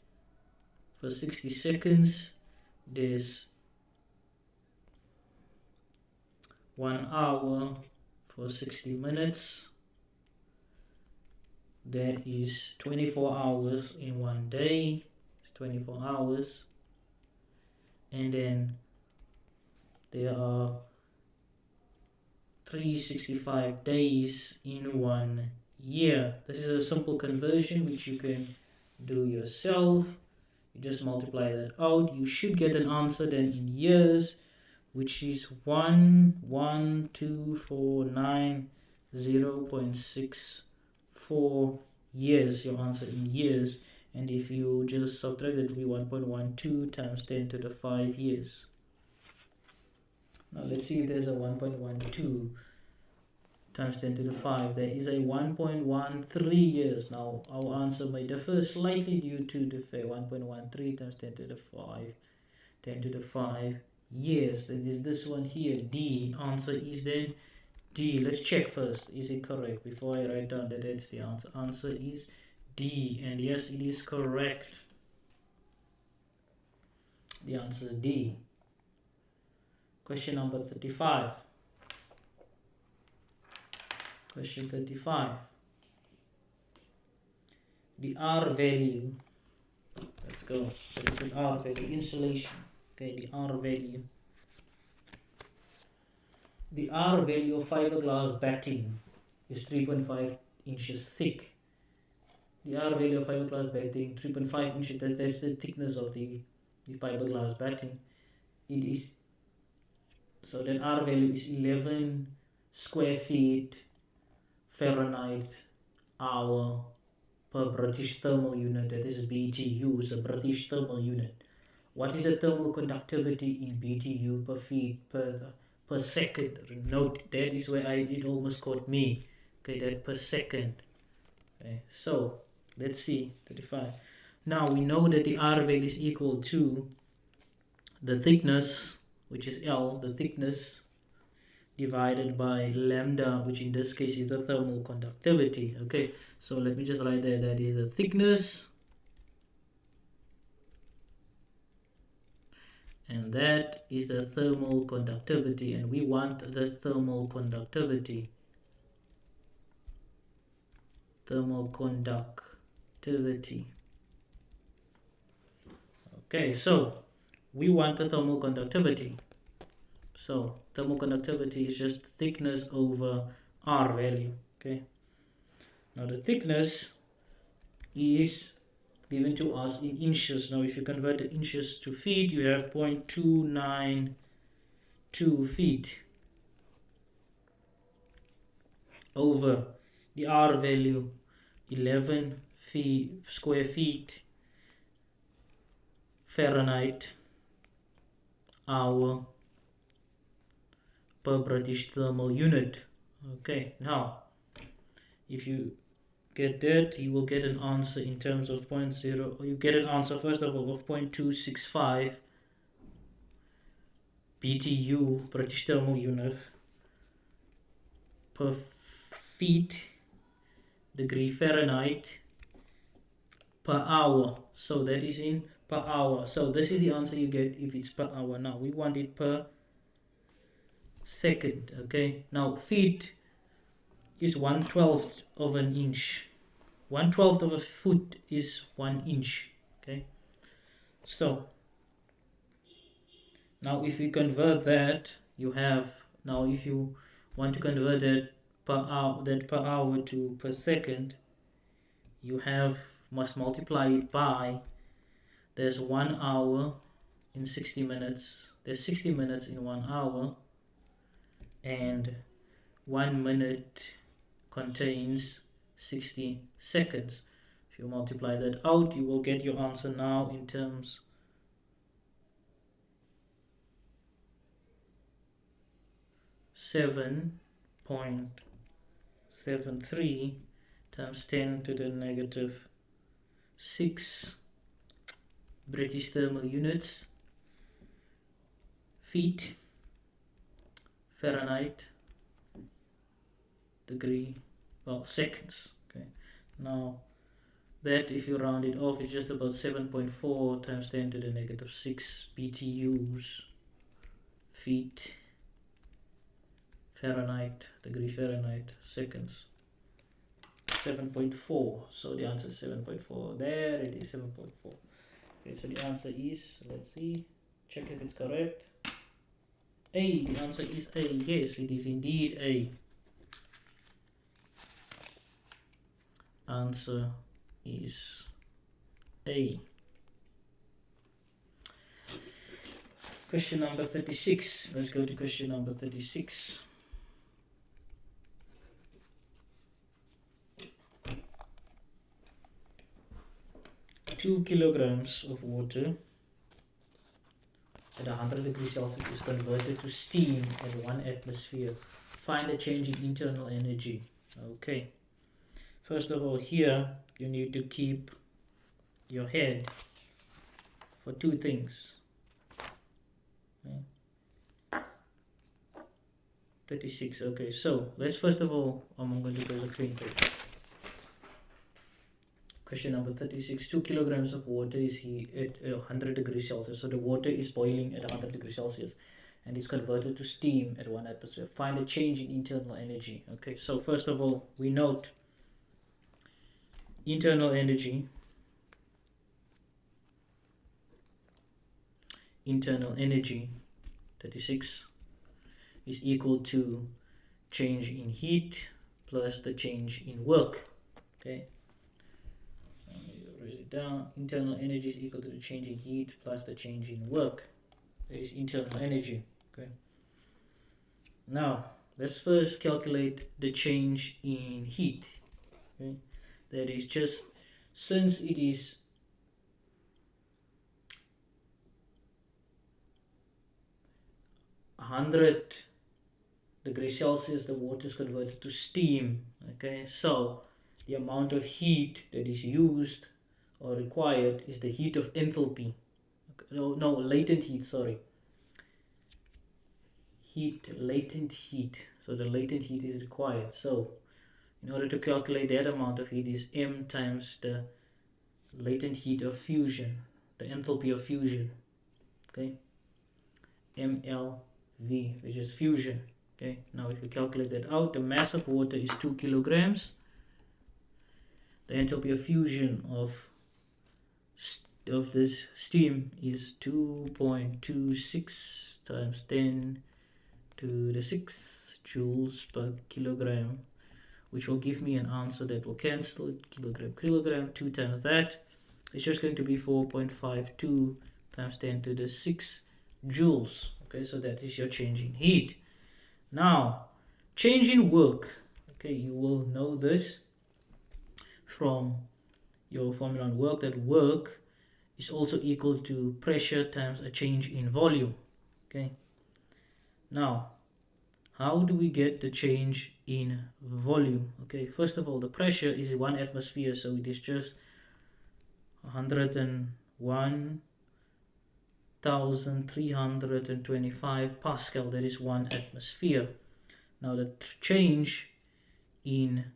for 60 seconds. There's 1 hour for 60 minutes. That is 24 hours in 1 day. It's 24 hours. And then there are 365 days in 1 year. This is a simple conversion which you can do yourself. You just multiply that out. You should get an answer then in years, which is 11249.64 years. Your answer in years. And if you just subtract it, it will be 1.12 times 10 to the 5 years. Now let's see if there's a 1.12 times 10 to the 5. There is a 1.13 years. Now our answer may differ slightly due to the 1.13 times 10 to the 5, 10 to the 5 Yes, that is this one here, D. Answer is then D. Let's check first. Is it correct? Before I write down that that's the answer. Answer is D. And yes, it is correct. The answer is D. Question number 35. Question 35. The R value. Let's go. So the R value. Insulation. Okay, the R value. The R value of fiberglass batting is 3.5 inches thick. The R value of fiberglass batting 3.5 inches. That's the thickness of the fiberglass batting. It is so that R value is 11 square feet Fahrenheit hour per British thermal unit. That is BTU, is a British thermal unit. What is the thermal conductivity in BTU per feet per second? Note that is where it almost caught me. Okay, that per second. Okay, so let's see 35. Now we know that the R value is equal to the thickness, which is L, the thickness divided by lambda, which in this case is the thermal conductivity. Okay, so let me just write there, that is the thickness, and that is the thermal conductivity, and we want the thermal conductivity. Okay, so we want the thermal conductivity. So thermal conductivity is just thickness over R value. Okay, now the thickness is given to us in inches. Now if you convert the inches to feet, you have 0.292 feet over the R value, 11 square feet Fahrenheit hour per British thermal unit. Okay, now if you get that, you will get an answer in terms of 0.0, or you get an answer first of all of 0.265 BTU, British thermal unit, per feet degree Fahrenheit per hour. So that is in per hour. So this is the answer you get if it's per hour. Now we want it per second. Okay, now feet is 1/12 of an inch. 1/12 of a foot is 1 inch. Okay, so now if we convert that, you have, now if you want to convert that per hour to per second, you must multiply it by, there's 1 hour in 60 minutes, there's 60 minutes in 1 hour, and 1 minute contains 60 seconds. If you multiply that out, you will get your answer now in terms 7.73 times 10 to the negative 6 British thermal units, feet Fahrenheit degree, well, seconds. Okay, now that if you round it off, it's just about 7.4 times 10 to the negative 6 BTUs, feet Fahrenheit degree Fahrenheit seconds. 7.4. So the answer is 7.4. There it is, 7.4. Okay, so the answer is, let's see, check if it's correct. A. The answer is A. Yes, it is indeed A. Answer is A. Question number 36. Let's go to question number 36. Two kilograms of water at 100 degrees Celsius is converted to steam at 1 atmosphere. Find the change in internal energy. Okay. First of all, here you need to keep your head for two things. Okay. 36. Okay, so let's first of all, I'm going to press a clean page. Question number 36. 2 kilograms of water is heat at 100 degrees Celsius. So the water is boiling at 100 degrees Celsius and it's converted to steam at 1 atmosphere. Find a change in internal energy. Okay, so first of all, we note internal energy. Internal energy 36 is equal to change in heat plus the change in work. Okay, raise it down. Internal energy is equal to the change in heat plus the change in work. That is internal energy. Okay, now let's first calculate the change in heat. Okay, that is just, since it is 100 degrees Celsius, the water is converted to steam. Okay, so the amount of heat that is used or required is the heat of enthalpy. No, latent heat, sorry. Latent heat. So the latent heat is required. So in order to calculate that amount of heat is M times the latent heat of fusion, the enthalpy of fusion. Okay, MLV, which is fusion. Okay, now if we calculate that out, the mass of water is 2 kilograms. The enthalpy of fusion of this steam is 2.26 times 10 to the 6 joules per kilogram, which will give me an answer that will cancel kilogram, 2 times that. It's just going to be 4.52 times 10 to the 6 joules. Okay, so that is your change in heat. Now, change in work. Okay, you will know this from your formula on work, that work is also equal to pressure times a change in volume. Okay, now how do we get the change in volume? Okay, first of all, the pressure is 1 atmosphere, so it is just 101,325 Pascal. That is 1 atmosphere. Now the change in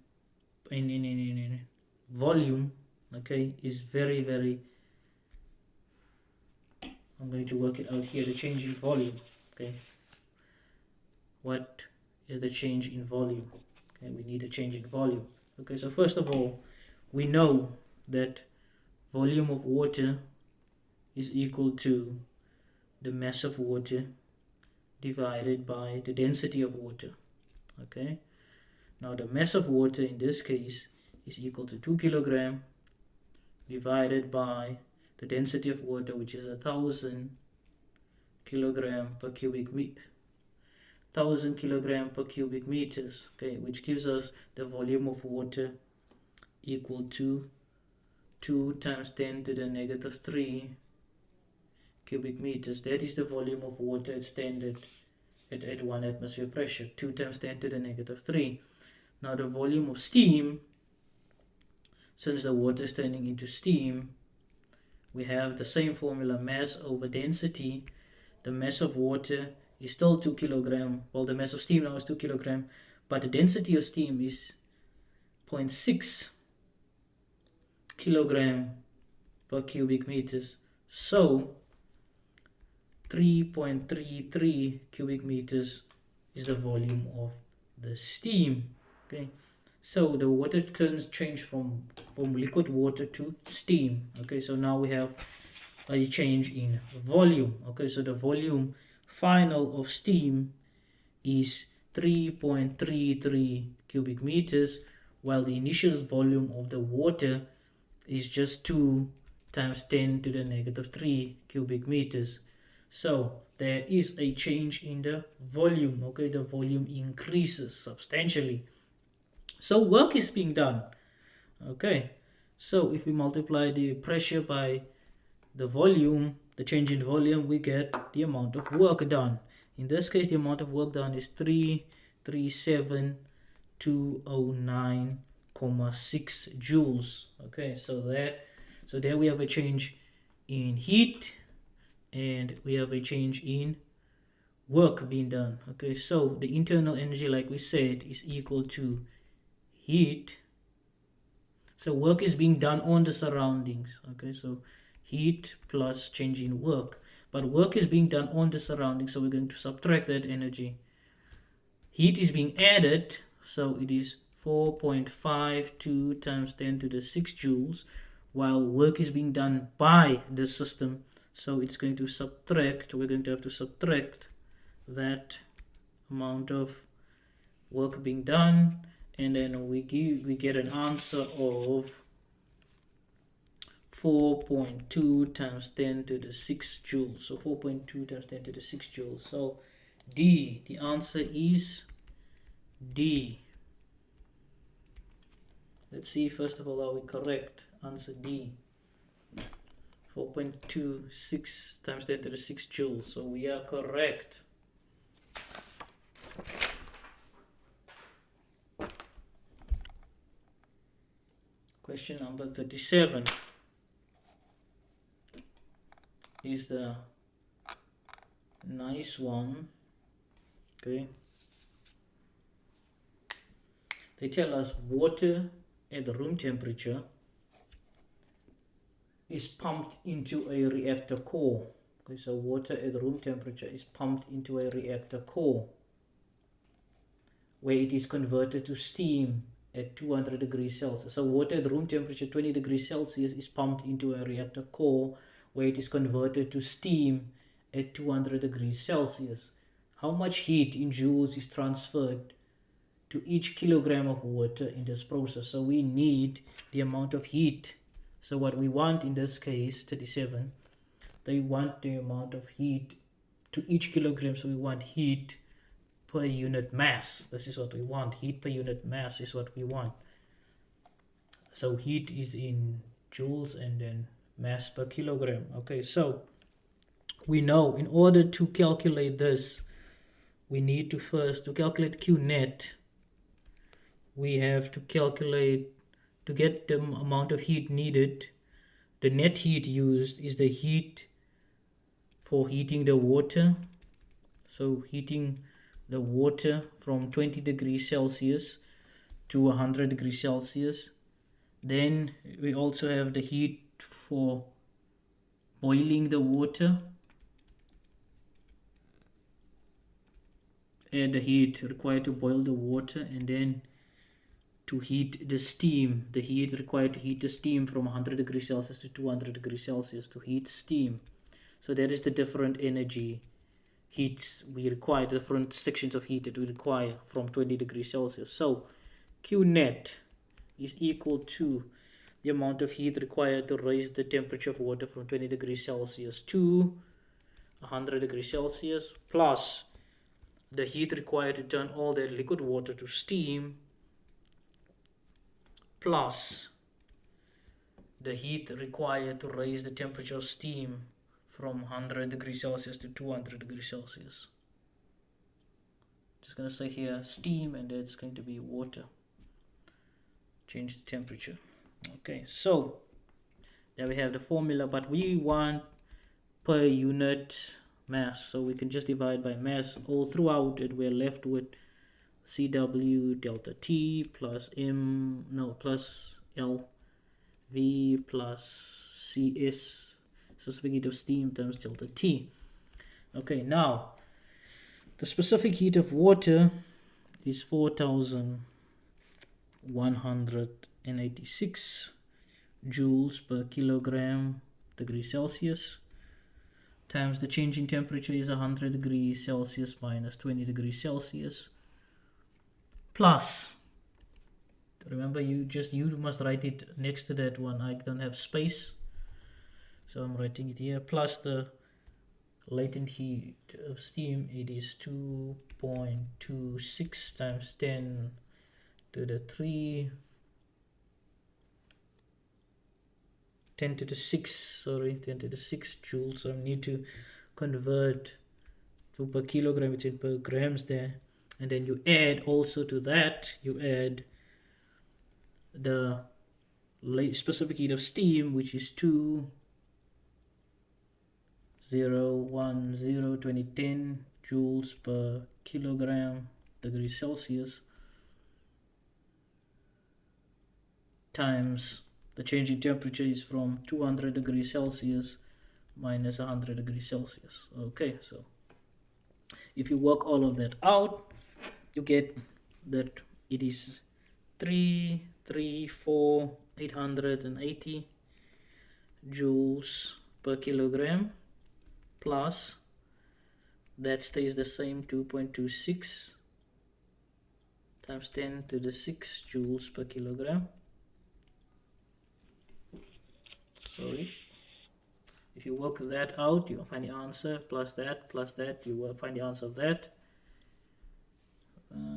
volume, okay, is very, I'm going to work it out here, the change in volume. Okay, what is the change in volume? Okay, we need a change in volume. Okay, so first of all, we know that volume of water is equal to the mass of water divided by the density of water. Okay, now the mass of water in this case is equal to 2 kilogram divided by the density of water, which is 1,000 kilogram per cubic meter. 1,000 kilogram per cubic meters. Okay, which gives us the volume of water equal to 2 times 10 to the negative 3 cubic meters. That is the volume of water at standard at 1 atmosphere pressure, 2 times 10 to the negative 3. Now the volume of steam, since the water is turning into steam, we have the same formula, mass over density. The mass of water is still 2 kilogram. Well, the mass of steam now is 2 kilogram, but the density of steam is 0.6 kilogram per cubic meters. So 3.33 cubic meters is the volume of the steam. Okay, so the water change from liquid water to steam. Okay, so now we have a change in volume. Okay, so the volume final of steam is 3.33 cubic meters, while the initial volume of the water is just 2 times 10 to the negative 3 cubic meters. So there is a change in the volume. Okay, the volume increases substantially. So work is being done. Okay, so if we multiply the pressure by the volume, the change in volume, we get the amount of work done. In this case, the amount of work done is 337,209,6 joules. Okay, so there we have a change in heat and we have a change in work being done. Okay, so the internal energy, like we said, is equal to heat. So work is being done on the surroundings. Okay, so heat plus change in work, but work is being done on the surroundings, so we're going to subtract that energy. Heat is being added, so it is 4.52 times 10 to the 6 joules, while work is being done by the system, so it's going to subtract, we're going to have to subtract that amount of work being done, and then we get an answer of 4.2 times 10 to the 6 joules. So 4.2 times 10 to the 6 joules. So D, the answer is D. Let's see, first of all, are we correct? Answer D. 4.26 times 10 to the 6 joules. So we are correct. Question number 37 is the nice one. Okay. They tell us water at the room temperature is pumped into a reactor core. Okay, so water at the room temperature is pumped into a reactor core where it is converted to steam at 200 degrees Celsius. So water at the room temperature 20 degrees Celsius is pumped into a reactor core where it is converted to steam at 200 degrees Celsius. How much heat in joules is transferred to each kilogram of water in this process? So we need the amount of heat. So what we want in this case, 37, they want the amount of heat to each kilogram. So we want heat per unit mass. This is what we want. Heat per unit mass is what we want. So heat is in joules and then mass per kilogram. Okay, so we know in order to calculate this, we need to first, to calculate Q net, we have to calculate, to get the amount of heat needed, the net heat used is the heat for heating the water. So heating the water from 20 degrees Celsius to 100 degrees Celsius. Then we also have the heat for boiling the water, and the heat required to boil the water, and then to heat the steam, the heat required to heat the steam from 100 degrees Celsius to 200 degrees Celsius to heat steam. So that is the different energy heats we require, different sections of heat that we require from 20 degrees Celsius. So Q net is equal to the amount of heat required to raise the temperature of water from 20 degrees Celsius to 100 degrees Celsius plus the heat required to turn all that liquid water to steam plus the heat required to raise the temperature of steam from 100 degrees Celsius to 200 degrees Celsius. Just going to say here steam, and it's going to be water. Change the temperature. Okay, so there we have the formula, but we want per unit mass, so we can just divide by mass all throughout it. We're left with CW delta T plus plus LV plus CS, specific heat of steam times delta T. Okay, now the specific heat of water is 4186 joules per kilogram degree Celsius times the change in temperature is 100 degrees Celsius minus 20 degrees Celsius plus, remember you must write it next to that one. I don't have space, so I'm writing it here, plus the latent heat of steam. It is 2.26 times 10 to the 3 10 to the 6 joules. So I need to convert to per kilogram, it's in per grams there, and then you add also to that, you add the specific heat of steam, which is 2010 joules per kilogram degrees Celsius times the change in temperature is from 200 degrees Celsius minus 100 degrees Celsius. Okay, so if you work all of that out, you get that it is 880 joules per kilogram, plus that stays the same, 2.26 times 10 to the 6 joules per kilogram. Sorry. If you work that out, you will find the answer, plus that, you will find the answer of that.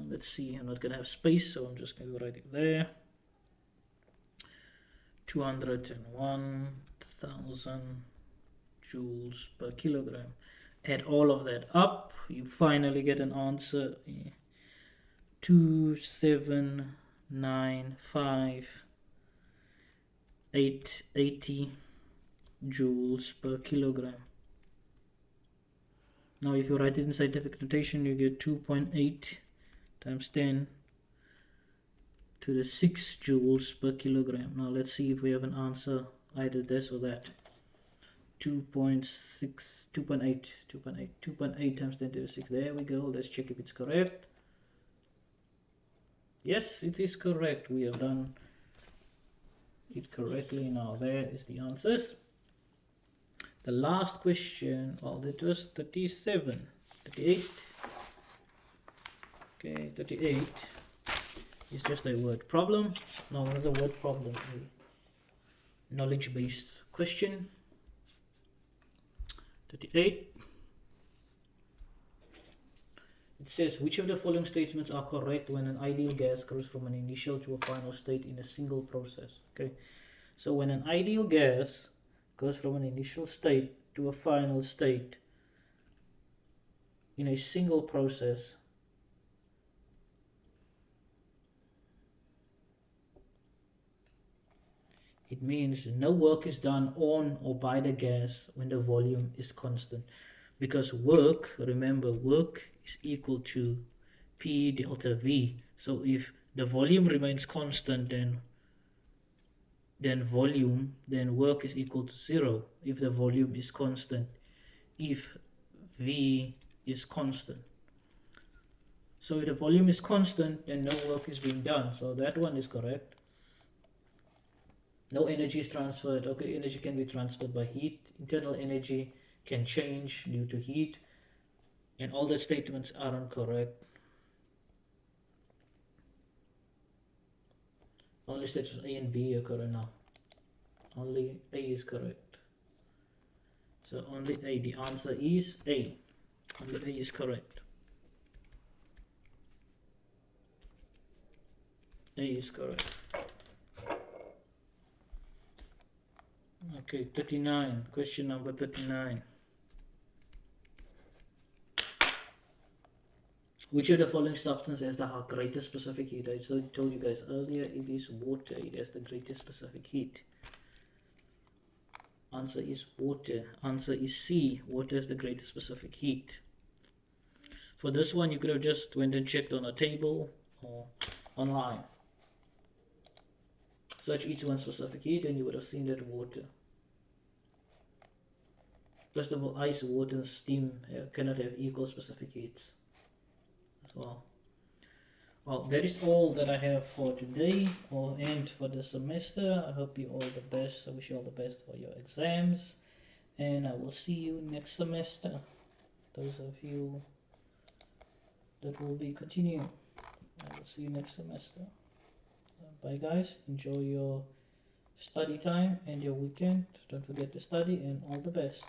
Let's see, I'm not going to have space, so I'm just going to write it there. 201,000 joules per kilogram. Add all of that up, you finally get an answer, 2795880 joules per kilogram. Now if you write it in scientific notation, you get 2.8 times 10 to the 6 joules per kilogram. Now let's see if we have an answer, either this or that. 2.8 times 10 to the 6. There we go. Let's check if it's correct. Yes, it is correct. We have done it correctly. Now there is the answers. The last question, well, that was 38. Okay, 38 is just a word problem. No, not a word problem, a knowledge-based question. 38. It says, which of the following statements are correct when an ideal gas goes from an initial to a final state in a single process? Okay, so when an ideal gas goes from an initial state to a final state in a single process, it means no work is done on or by the gas when the volume is constant. Because work, remember, work is equal to P delta V. So if the volume remains constant, then work is equal to 0 if the volume is constant, if V is constant. So if the volume is constant, then no work is being done. So that one is correct. No energy is transferred. Okay, energy can be transferred by heat. Internal energy can change due to heat. And all the statements are incorrect. Only statements A and B are correct now. Only A is correct. So only A. The answer is A. Only A is correct. A is correct. Okay, 39. Question number 39. Which of the following substance has the greatest specific heat? I told you guys earlier, it is water. It has the greatest specific heat. Answer is water. Answer is C. Water has the greatest specific heat. For this one, you could have just went and checked on a table or online. Search each one's specific heat and you would have seen that water. First of all, ice, water, and steam cannot have equal specific heats as well. Well, that is all that I have for today and for the semester. I hope you all the best. I wish you all the best for your exams. And I will see you next semester. Those of you that will be continuing, I will see you next semester. Bye guys. Enjoy your study time and your weekend. Don't forget to study and all the best.